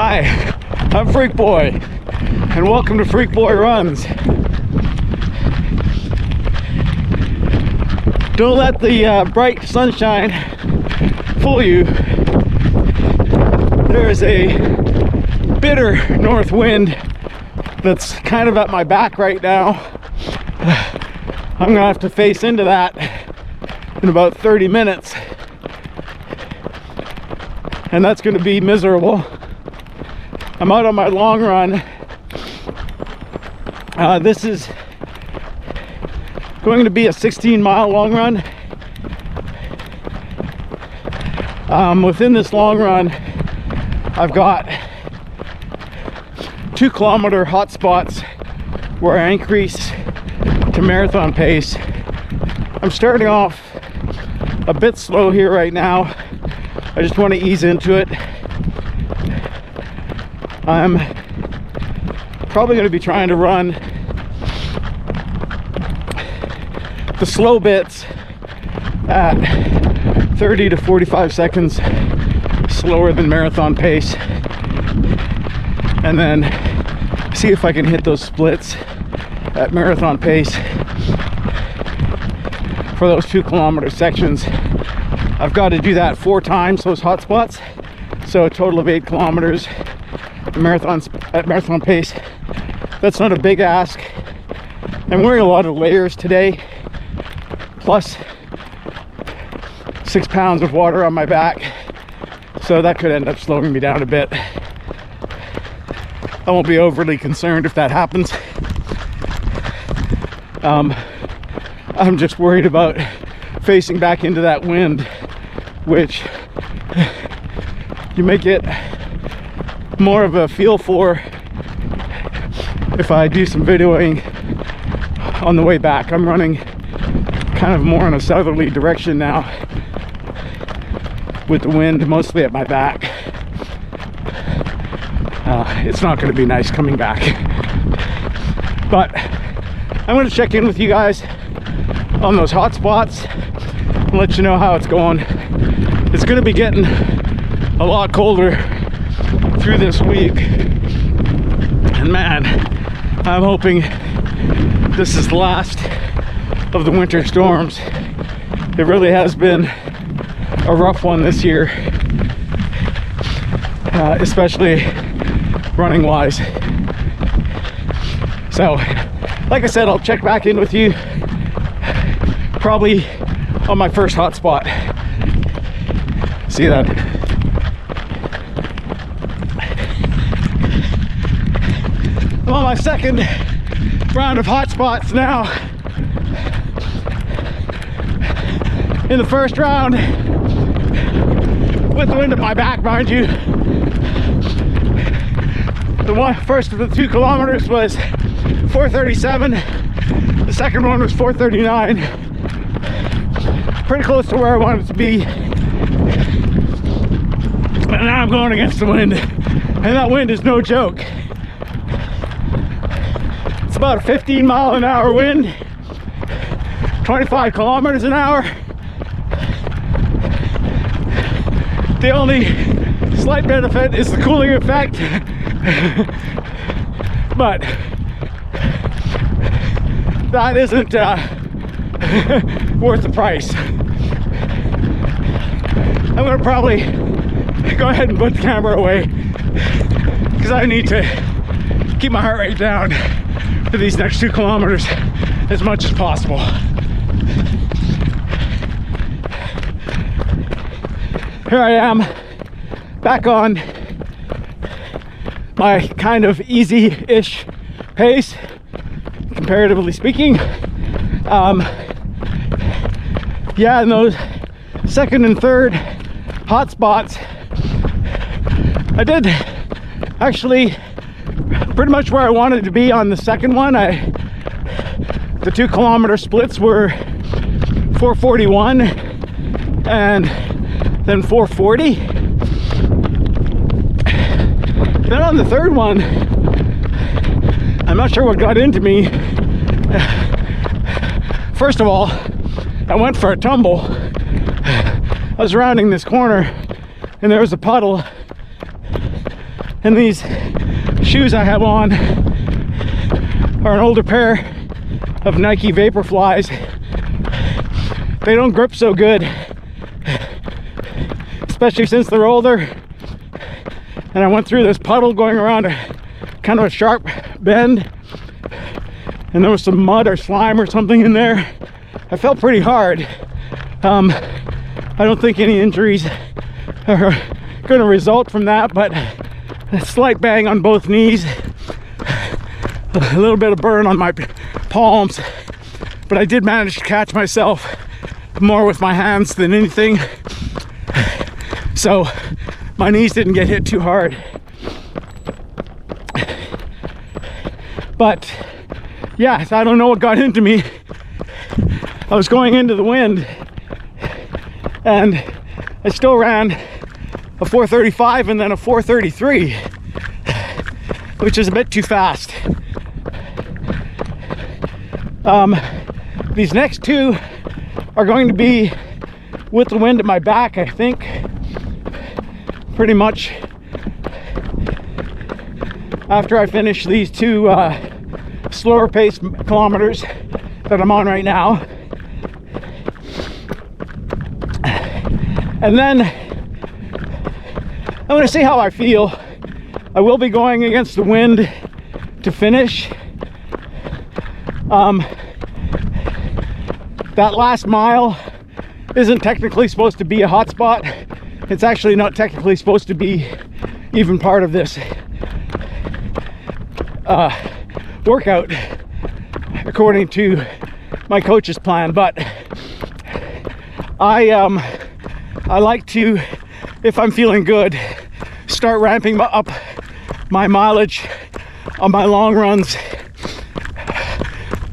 Hi, I'm Freak Boy, and welcome to Freak Boy Runs. Don't let the bright sunshine fool you. There is a bitter north wind that's kind of at my back right now. I'm gonna have to face into that in about 30 minutes, and that's gonna be miserable. I'm out on my long run. This is going to be a 16-mile long run. Within this long run, I've got 2-kilometer hot spots where I increase to marathon pace. I'm starting off a bit slow here right now. I just want to ease into it. I'm probably going to be trying to run the slow bits at 30 to 45 seconds slower than marathon pace, and then see if I can hit those splits at marathon pace for those 2-kilometer sections. I've got to do that 4 times, those hot spots, so a total of 8 kilometers at marathon pace. That's not a big ask. I'm wearing a lot of layers today, plus 6 pounds of water on my back, so that could end up slowing me down a bit. I won't be overly concerned if that happens. I'm just worried about facing back into that wind, which you may get more of a feel for if I do some videoing on the way back. I'm running kind of more in a southerly direction now, with the wind mostly at my back. It's not going to be nice coming back, but I'm going to check in with you guys on those hot spots and let you know how it's going. It's going to be getting a lot colder through this week, and man, I'm hoping this is the last of the winter storms. It really has been a rough one this year, especially running wise. So like I said, I'll check back in with you probably on my first hot spot. See you then. I'm on my second round of hot spots now. In the first round, with the wind at my back, mind you, the first of the 2 kilometers was 4:37. The second one was 4:39. Pretty close to where I wanted to be. And now I'm going against the wind, and that wind is no joke. It's about a 15-mile-an-hour wind, 25 kilometers an hour. The only slight benefit is the cooling effect, but that isn't worth the price. I'm gonna probably go ahead and put the camera away because I need to keep my heart rate down for these next 2 kilometers as much as possible. Here I am, back on my kind of easy-ish pace, comparatively speaking. Yeah, in those second and third hot spots, I did actually pretty much where I wanted to be on the second one. The 2-kilometer splits were 4:41 and then 4:40. Then on the third one, I'm not sure what got into me. First of all, I went for a tumble. I was rounding this corner and there was a puddle, And these shoes I have on are an older pair of Nike Vaporflies. They don't grip so good, especially since they're older. And I went through this puddle going around kind of a sharp bend, and there was some mud or slime or something in there. I felt pretty hard. I don't think any injuries are going to result from that, but a slight bang on both knees, a little bit of burn on my palms, but I did manage to catch myself more with my hands than anything, so my knees didn't get hit too hard. But yeah, I don't know what got into me. I was going into the wind and I still ran a 4:35 and then a 4:33, which is a bit too fast. These next two are going to be with the wind at my back, I think. Pretty much after I finish these two slower paced kilometers that I'm on right now. And then I'm going to see how I feel. I will be going against the wind to finish. That last mile isn't technically supposed to be a hot spot. It's actually not technically supposed to be even part of this workout, according to my coach's plan. But I like to, if I'm feeling good, start ramping up my mileage on my long runs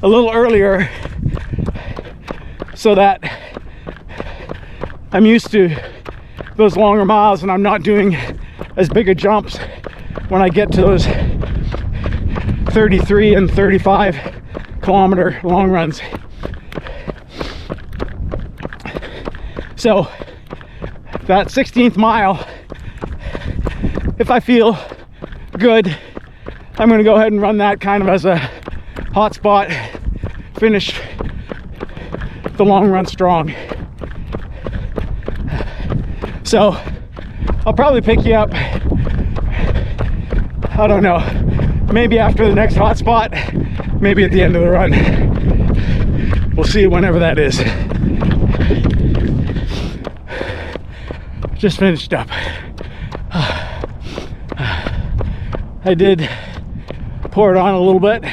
a little earlier, so that I'm used to those longer miles and I'm not doing as big of jumps when I get to those 33 and 35 kilometer long runs. So that 16th mile, if I feel good, I'm going to go ahead and run that kind of as a hot spot, finish the long run strong. So I'll probably pick you up, I don't know, maybe after the next hot spot, maybe at the end of the run. We'll see whenever that is. Just finished up. I did pour it on a little bit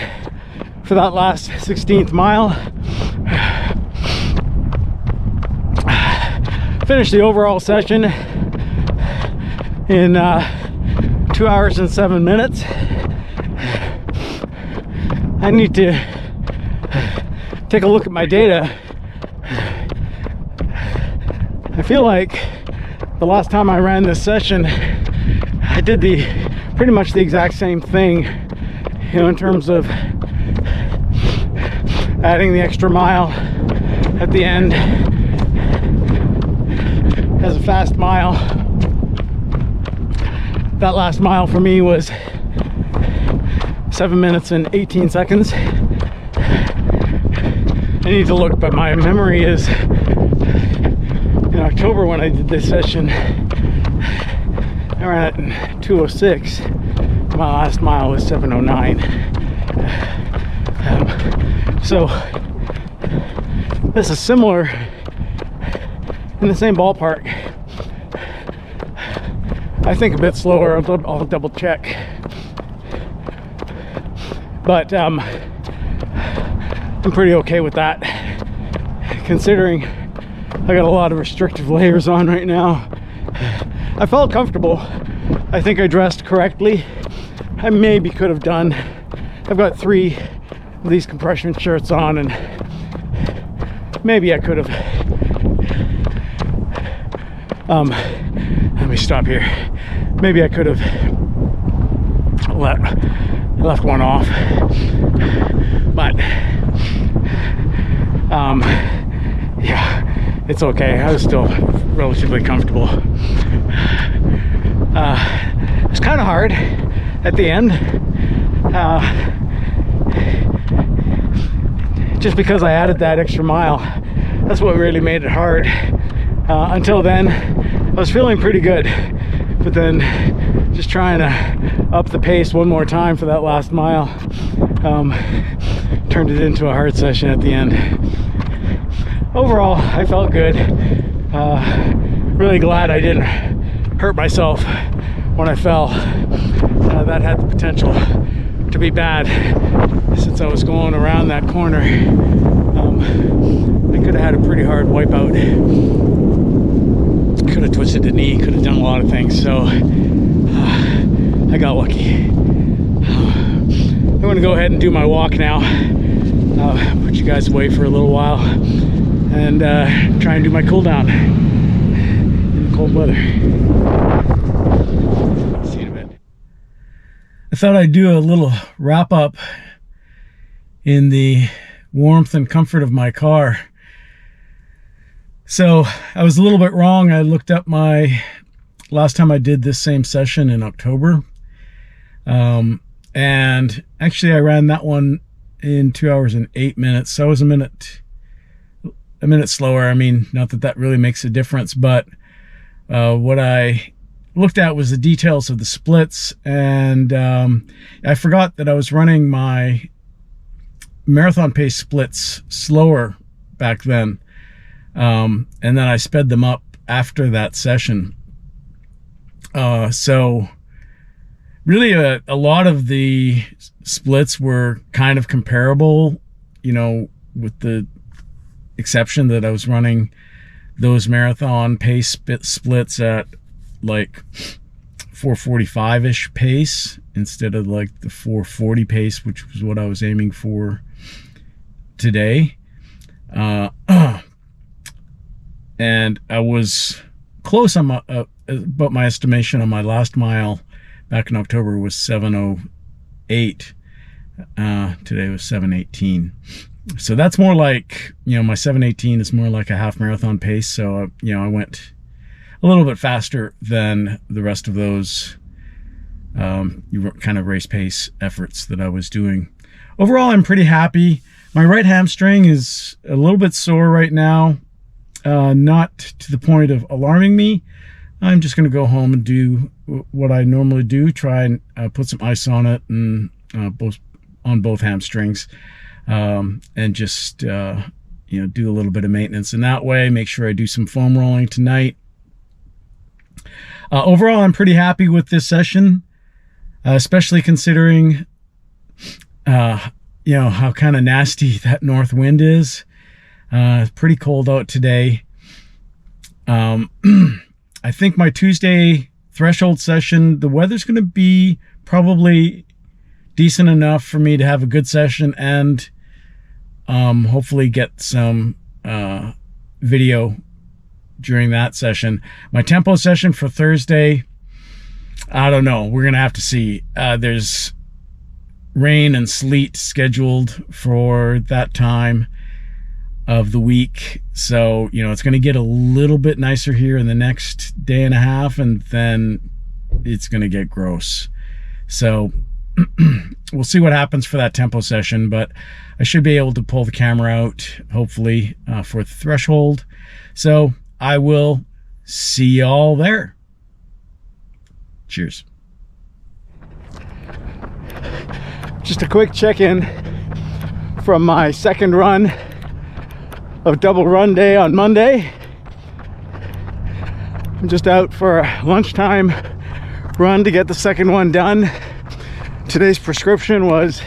for that last 16th mile. Finished the overall session in 2 hours and 7 minutes. I need to take a look at my data. I feel like the last time I ran this session, I did pretty much the exact same thing, you know, in terms of adding the extra mile at the end as a fast mile. That last mile for me was 7 minutes and 18 seconds. I need to look, but my memory is in October when I did this session, I ran it in 2:06. My last mile was 7:09. So this is similar, in the same ballpark. I think a bit slower. I'll double check. But I'm pretty okay with that, considering I got a lot of restrictive layers on right now. I felt comfortable. I think I dressed correctly. I maybe could have done, I've got 3 of these compression shirts on, and maybe I could have let me stop here. Maybe I could have left one off, but yeah, it's okay. I was still relatively comfortable. It's kind of hard at the end. Just because I added that extra mile, that's what really made it hard. Until then, I was feeling pretty good, but then just trying to up the pace one more time for that last mile turned it into a hard session at the end. Overall, I felt good. Really glad I didn't hurt myself when I fell. That had the potential to be bad since I was going around that corner. I could have had a pretty hard wipeout. Could have twisted the knee, could have done a lot of things, so I got lucky. I'm going to go ahead and do my walk now. Put you guys away for a little while and try and do my cool down in the cold weather. See you in a bit. I thought I'd do a little wrap up in the warmth and comfort of my car. So I was a little bit wrong. I looked up my last time I did this same session in October. And actually I ran that one in 2 hours and 8 minutes. So I was a minute slower. I mean, not that that really makes a difference, but what I looked at was the details of the splits. And I forgot that I was running my marathon pace splits slower back then. And then I sped them up after that session. So really a lot of the splits were kind of comparable, you know, with the exception that I was running those marathon pace splits at like 4:45-ish pace instead of like the 4:40 pace, which was what I was aiming for today. And I was close on my, but my estimation on my last mile back in October was 7:08. Today was 7:18. So that's more like, you know, my 7:18 is more like a half marathon pace. So, you know, I went a little bit faster than the rest of those kind of race pace efforts that I was doing. Overall, I'm pretty happy. My right hamstring is a little bit sore right now. Not to the point of alarming me. I'm just going to go home and do what I normally do, try and put some ice on it and both hamstrings, and just you know, do a little bit of maintenance in that way. Make sure I do some foam rolling tonight. Overall, I'm pretty happy with this session, especially considering you know, how kind of nasty that north wind is. It's pretty cold out today. I think my Tuesday threshold session, the weather's going to be probably decent enough for me to have a good session and hopefully get some video during that session. My tempo session for Thursday, I don't know. We're going to have to see. There's rain and sleet scheduled for that time of the week, so you know, it's going to get a little bit nicer here in the next day and a half, and then it's going to get gross. So we'll see what happens for that tempo session, but I should be able to pull the camera out hopefully for the threshold. So I will see y'all there. Cheers. Just a quick check-in from my second run of double run day on Monday. I'm just out for a lunchtime run to get the second one done. Today's prescription was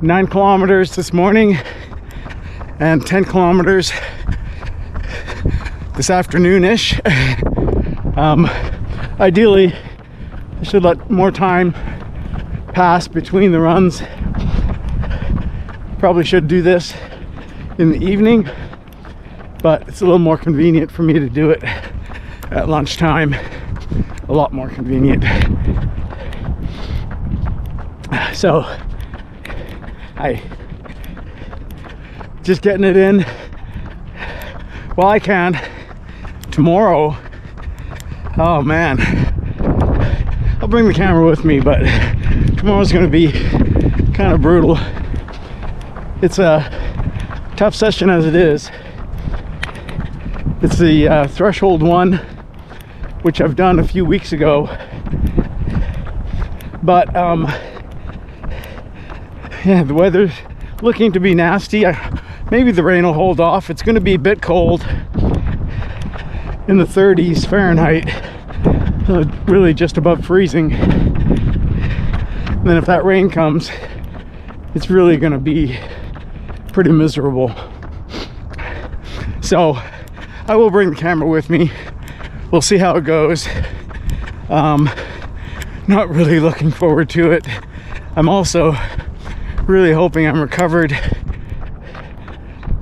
9 kilometers this morning and 10 kilometers this afternoon-ish. Ideally, I should let more time pass between the runs. Probably should do this in the evening, but it's a little more convenient for me to do it at lunchtime. A lot more convenient. So I just getting it in while I can. Tomorrow, oh man, I'll bring the camera with me, but tomorrow's going to be kind of brutal. It's a tough session as it is. It's the threshold one, which I've done a few weeks ago, but yeah, the weather's looking to be nasty. Maybe the rain will hold off. It's going to be a bit cold, in the 30s Fahrenheit, really just above freezing. And then if that rain comes, it's really going to be pretty miserable. So I will bring the camera with me. We'll see how it goes. Not really looking forward to it. I'm also really hoping I'm recovered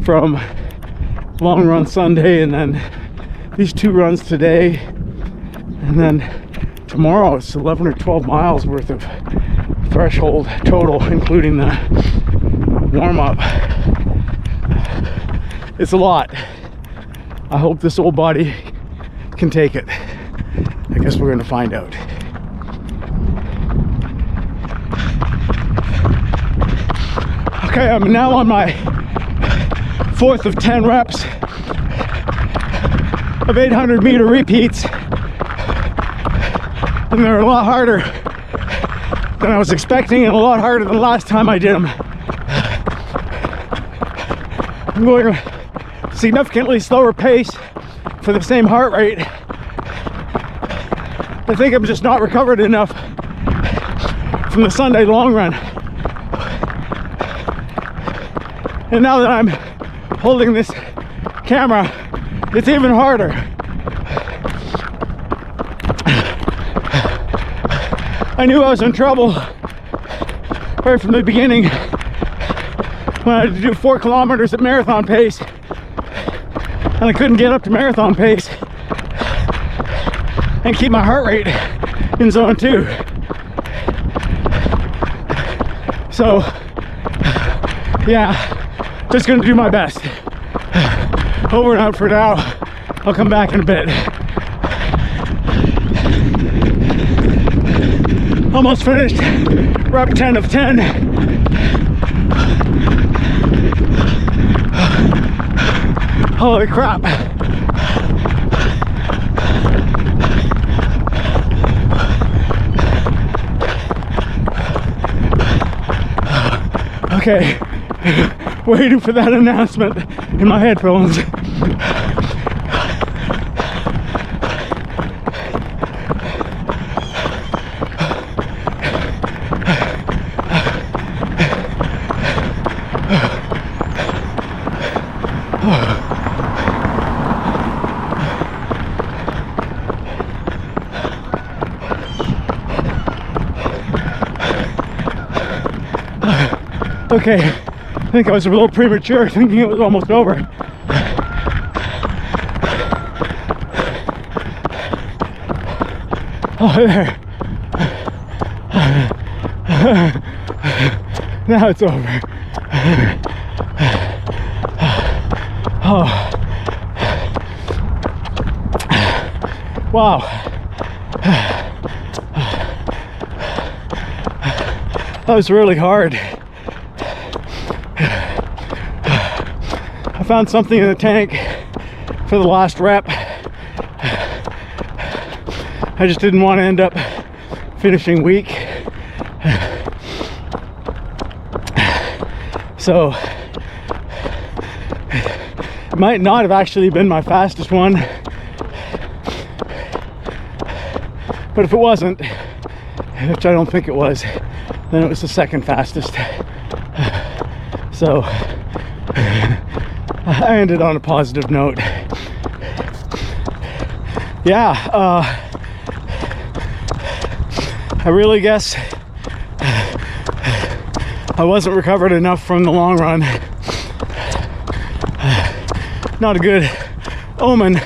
from long run Sunday and then these 2 runs today, and then tomorrow it's 11 or 12 miles worth of threshold total, including the warm-up. It's a lot. I hope this old body can take it. I guess we're gonna find out. Okay, I'm now on my 4th of 10 reps of 800-meter repeats, and they're a lot harder than I was expecting and a lot harder than the last time I did them. I'm going a significantly slower pace for the same heart rate. I think I'm just not recovered enough from the Sunday long run. And now that I'm holding this camera, it's even harder. I knew I was in trouble right from the beginning when I had to do 4 kilometers at marathon pace, and I couldn't get up to marathon pace and keep my heart rate in zone 2. So yeah, just gonna do my best. Over and out for now. I'll come back in a bit. Almost finished. Rep 10 of 10. Holy crap. Okay, waiting for that announcement in my headphones. Okay, I think I was a little premature thinking it was almost over. Oh, there. Now it's over. Oh. Wow. That was really hard. I found something in the tank for the last rep. I just didn't want to end up finishing weak. So it might not have actually been my fastest one, but if it wasn't, which I don't think it was, then it was the second fastest. So I ended on a positive note. Yeah, I really guess I wasn't recovered enough from the long run. Not a good omen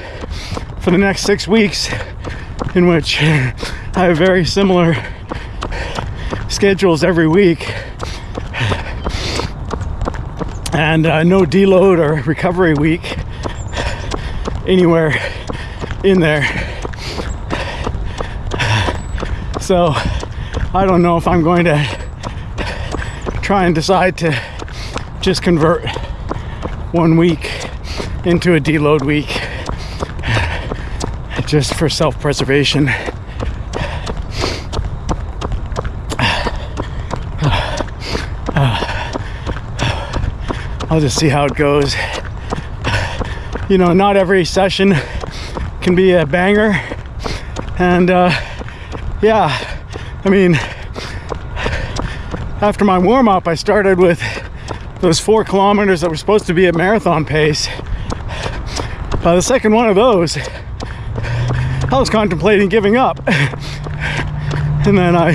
for the next 6 weeks, in which I have very similar schedules every week, and no deload or recovery week anywhere in there. So I don't know if I'm going to try and decide to just convert 1 week into a deload week just for self-preservation. I'll just see how it goes. You know, not every session can be a banger, and yeah, I mean, after my warm-up I started with those 4 kilometers that were supposed to be at marathon pace. By the second one of those I was contemplating giving up, and then I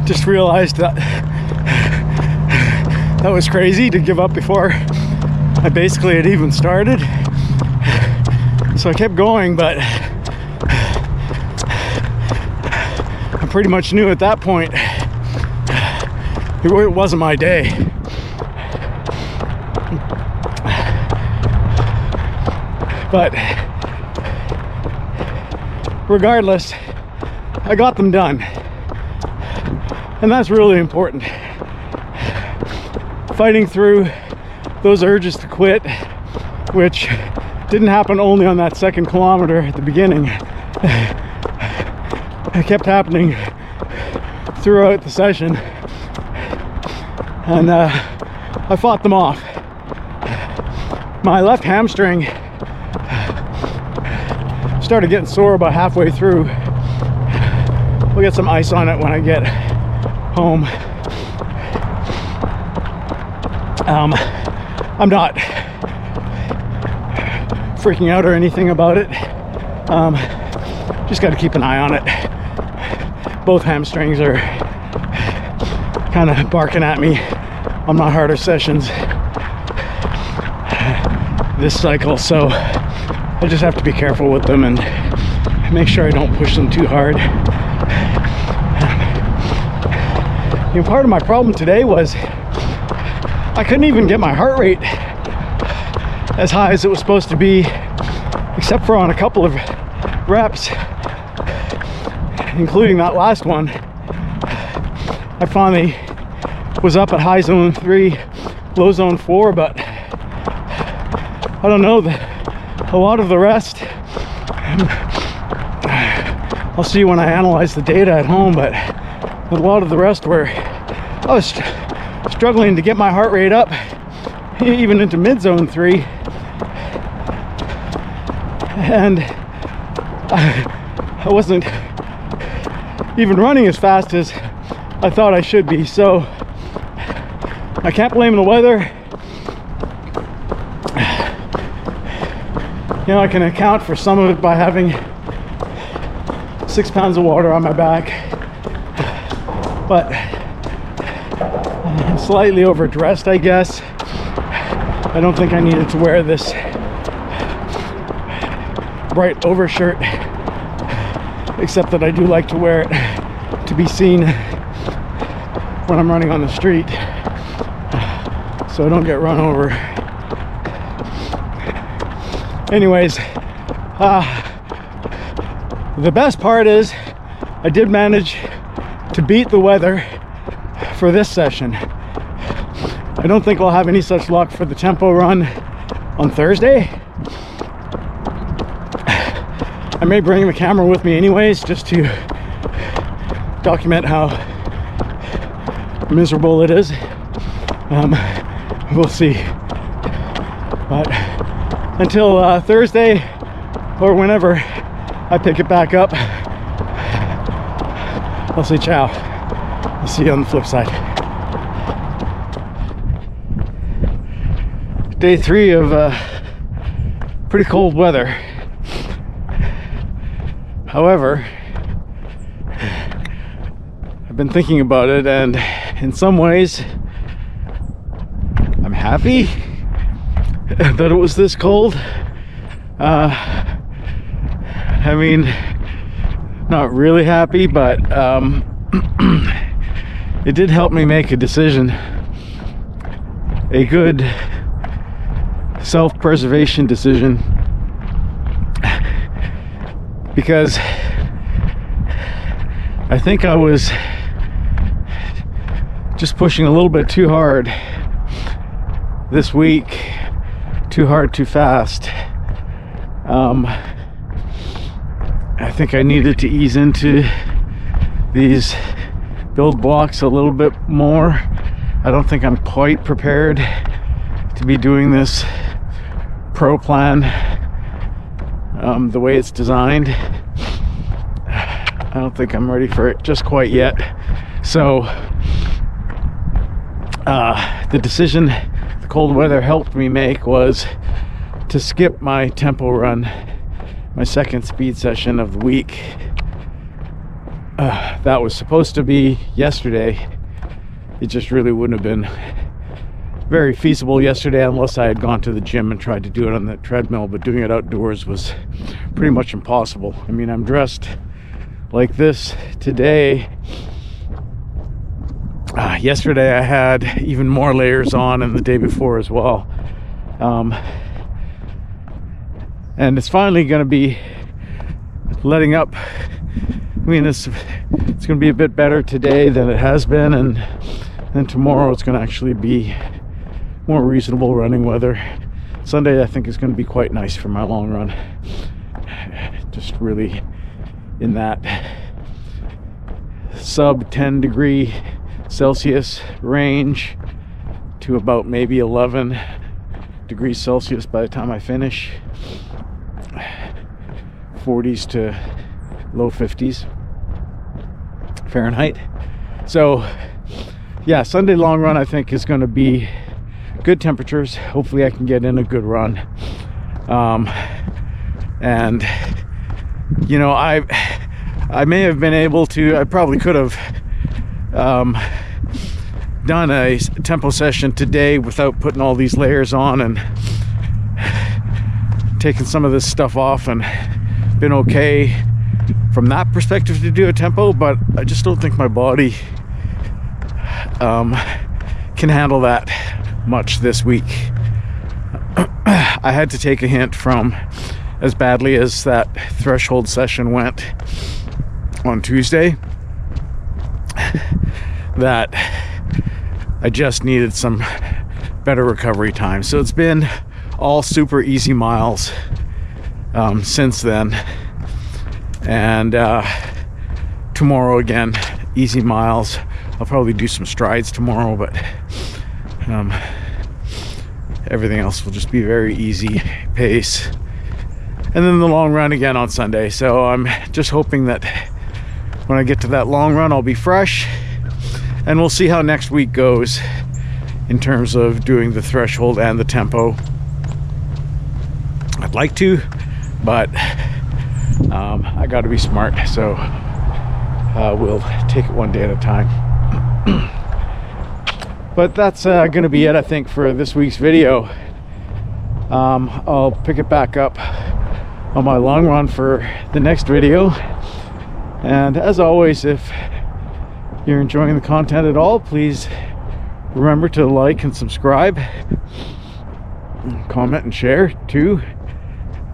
just realized that that was crazy to give up before I basically had even started. So I kept going, but I pretty much knew at that point it wasn't my day. But regardless, I got them done, and that's really important. Fighting through those urges to quit, which didn't happen only on that second kilometer at the beginning. It kept happening throughout the session, and I fought them off. My left hamstring started getting sore about halfway through. We'll get some ice on it when I get home. I'm not freaking out or anything about it. Just got to keep an eye on it. Both hamstrings are kind of barking at me on my harder sessions this cycle, so I just have to be careful with them and make sure I don't push them too hard. You know, part of my problem today was I couldn't even get my heart rate as high as it was supposed to be, except for on a couple of reps, including that last one. I finally was up at high zone 3, low zone 4, but I don't know, a lot of the rest, I'll see when I analyze the data at home, but a lot of the rest were, I was struggling to get my heart rate up even into mid zone 3, and I wasn't even running as fast as I thought I should be. So I can't blame the weather. You know, I can account for some of it by having 6 pounds of water on my back, but I'm slightly overdressed, I guess. I don't think I needed to wear this bright overshirt, except that I do like to wear it to be seen when I'm running on the street, so I don't get run over. Anyways, the best part is I did manage to beat the weather for this session. I don't think I'll have any such luck for the tempo run on Thursday. I may bring the camera with me anyways, just to document how miserable it is. We'll see. But until Thursday or whenever I pick it back up, I'll say ciao. I'll see you on the flip side. Day 3 of pretty cold weather. However, I've been thinking about it, and in some ways I'm happy that it was this cold. I mean, not really happy, but it did help me make a decision, a good self-preservation decision, I think I was just pushing a little bit too hard this week, too hard, too fast. I think I needed to ease into these build blocks a little bit more. I don't think I'm quite prepared to be doing this pro plan the way it's designed. I don't think I'm ready for it just quite yet. So the decision the cold weather helped me make was to skip my tempo run, my second speed session of the week. That was supposed to be yesterday. It just really wouldn't have been very feasible yesterday unless I had gone to the gym and tried to do it on the treadmill, but doing it outdoors was pretty much impossible. I mean, I'm dressed like this today. Yesterday I had even more layers on, and the day before as well. And it's finally going to be letting up. I mean, it's going to be a bit better today than it has been, and then tomorrow it's going to actually be more reasonable running weather. Sunday I think is going to be quite nice for my long run. Just really in that sub 10 degree Celsius range to about maybe 11 degrees Celsius by the time I finish. 40s to low 50s Fahrenheit. So yeah, Sunday long run I think is going to be good temperatures. Hopefully I can get in a good run. And you know, I may have been able to, I probably could have done a tempo session today without putting all these layers on and taking some of this stuff off, and been okay from that perspective to do a tempo, but I just don't think my body can handle that much this week. I had to take a hint from, as badly as that threshold session went on Tuesday, that I just needed some better recovery time. So it's been all super easy miles since then, and tomorrow again easy miles. I'll probably do some strides tomorrow, but everything else will just be very easy pace. And then the long run again on Sunday. So I'm just hoping that when I get to that long run I'll be fresh, and we'll see how next week goes in terms of doing the threshold and the tempo. I'd like to, but I got to be smart, so we'll take it one day at a time. But that's going to be it, I think, for this week's video. I'll pick it back up on my long run for the next video. And as always, if you're enjoying the content at all, please remember to like and subscribe, comment and share too.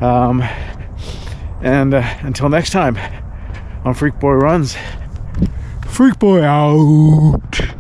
And until next time on Freak Boy Runs, Freak Boy out.